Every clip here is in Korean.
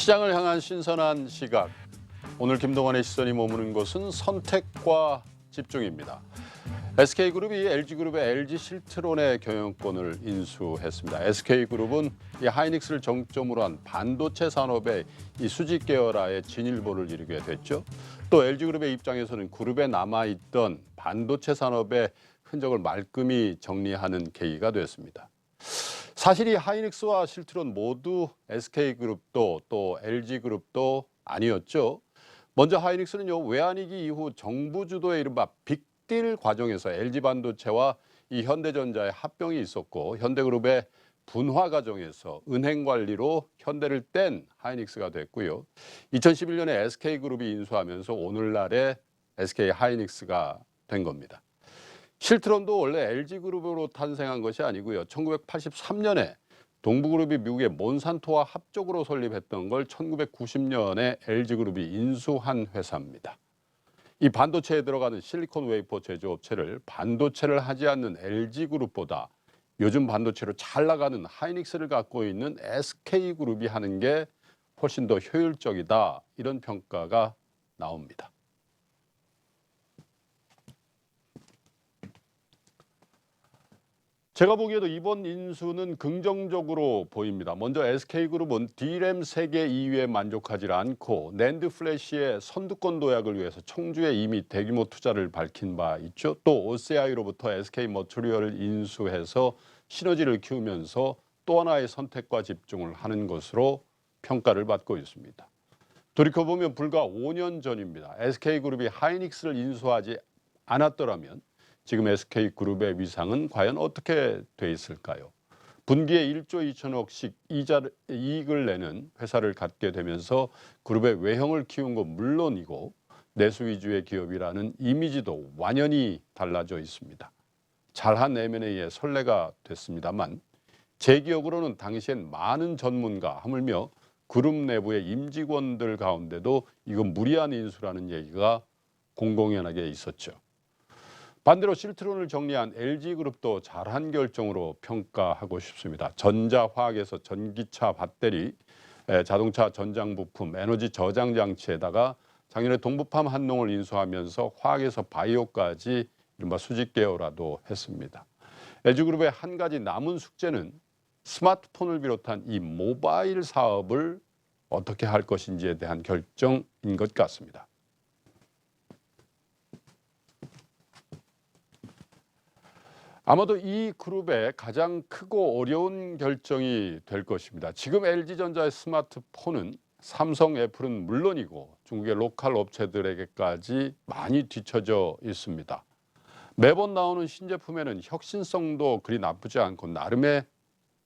시장을 향한 신선한 시각. 오늘 김동완의 시선이 머무는 곳은 선택과 집중입니다. SK그룹이 LG그룹의 LG 실트론의 경영권을 인수했습니다. SK그룹은 이 하이닉스를 정점으로 한 반도체 산업의 이 수직 계열화에 진일보를 이루게 됐죠. 또 LG그룹의 입장에서는 그룹에 남아있던 반도체 산업의 흔적을 말끔히 정리하는 계기가 됐습니다. 사실 이 하이닉스와 실트론 모두 SK그룹도 또 LG그룹도 아니었죠. 먼저 하이닉스는요, 외환위기 이후 정부 주도의 이른바 빅딜 과정에서 LG반도체와 이 현대전자의 합병이 있었고, 현대그룹의 분화 과정에서 은행 관리로 현대를 뗀 하이닉스가 됐고요. 2011년에 SK그룹이 인수하면서 오늘날의 SK 하이닉스가 된 겁니다. 실트론도 원래 LG그룹으로 탄생한 것이 아니고요. 1983년에 동부그룹이 미국의 몬산토와 합작으로 설립했던 걸 1990년에 LG그룹이 인수한 회사입니다. 이 반도체에 들어가는 실리콘 웨이퍼 제조업체를 반도체를 하지 않는 LG그룹보다 요즘 반도체로 잘 나가는 하이닉스를 갖고 있는 SK그룹이 하는 게 훨씬 더 효율적이다, 이런 평가가 나옵니다. 제가 보기에도 이번 인수는 긍정적으로 보입니다. 먼저 SK그룹은 D램 세계 2위에 만족하지 않고 낸드 플래시의 선두권 도약을 위해서 청주에 이미 대규모 투자를 밝힌 바 있죠. 또 OCI로부터 SK머티리얼을 인수해서 시너지를 키우면서 또 하나의 선택과 집중을 하는 것으로 평가를 받고 있습니다. 돌이켜보면 불과 5년 전입니다. SK그룹이 하이닉스를 인수하지 않았더라면 지금 SK그룹의 위상은 과연 어떻게 돼 있을까요? 분기에 1조 2천억씩 이익을 내는 회사를 갖게 되면서 그룹의 외형을 키운 건 물론이고 내수 위주의 기업이라는 이미지도 완연히 달라져 있습니다. 잘한 M&A에 선례가 됐습니다만 제 기억으로는 당시엔 많은 전문가, 하물며 그룹 내부의 임직원들 가운데도 이건 무리한 인수라는 얘기가 공공연하게 있었죠. 반대로 실트론을 정리한 LG그룹도 잘한 결정으로 평가하고 싶습니다. 전자화학에서 전기차 배터리, 자동차 전장 부품, 에너지 저장 장치에다가 작년에 동부팜 한농을 인수하면서 화학에서 바이오까지 이른바 수직 계열화도 했습니다. LG그룹의 한 가지 남은 숙제는 스마트폰을 비롯한 이 모바일 사업을 어떻게 할 것인지에 대한 결정인 것 같습니다. 아마도 이 그룹의 가장 크고 어려운 결정이 될 것입니다. 지금 LG전자의 스마트폰은 삼성, 애플은 물론이고 중국의 로컬 업체들에게까지 많이 뒤처져 있습니다. 매번 나오는 신제품에는 혁신성도 그리 나쁘지 않고 나름의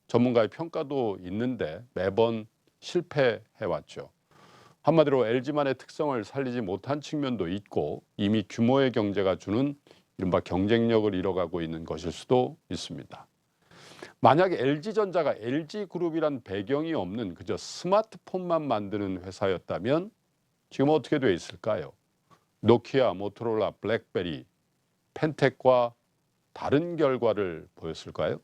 전문가의 평가도 있는데 매번 실패해왔죠. 한마디로 LG만의 특성을 살리지 못한 측면도 있고 이미 규모의 경제가 주는 이른바 경쟁력을 잃어가고 있는 것일 수도 있습니다. 만약에 LG전자가 LG그룹이란 배경이 없는 그저 스마트폰만 만드는 회사였다면 지금 어떻게 돼 있을까요? 노키아, 모토로라, 블랙베리, 펜텍과 다른 결과를 보였을까요?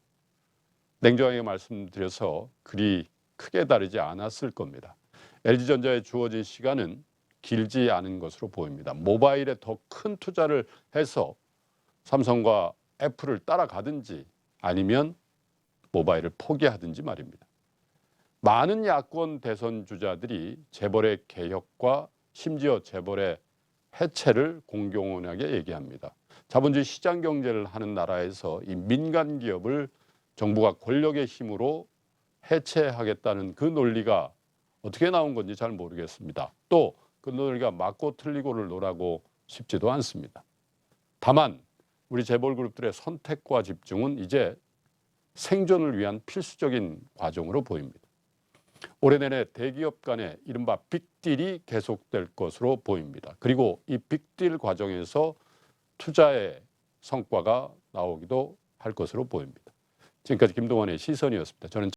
냉정하게 말씀드려서 그리 크게 다르지 않았을 겁니다. LG전자에 주어진 시간은 길지 않은 것으로 보입니다. 모바일에 더 큰 투자를 해서 삼성과 애플을 따라가든지 아니면 모바일을 포기하든지 말입니다. 많은 야권 대선 주자들이 재벌의 개혁과 심지어 재벌의 해체를 공공연하게 얘기합니다. 자본주의 시장 경제를 하는 나라에서 이 민간 기업을 정부가 권력의 힘으로 해체하겠다는 그 논리가 어떻게 나온 건지 잘 모르겠습니다. 또 그 논리가 맞고 틀리고를 논하고 싶지도 않습니다. 다만 우리 재벌 그룹들의 선택과 집중은 이제 생존을 위한 필수적인 과정으로 보입니다. 올해 내내 대기업 간의 이른바 빅딜이 계속될 것으로 보입니다. 그리고 이 빅딜 과정에서 투자의 성과가 나오기도 할 것으로 보입니다. 지금까지 김동완의 시선이었습니다. 저는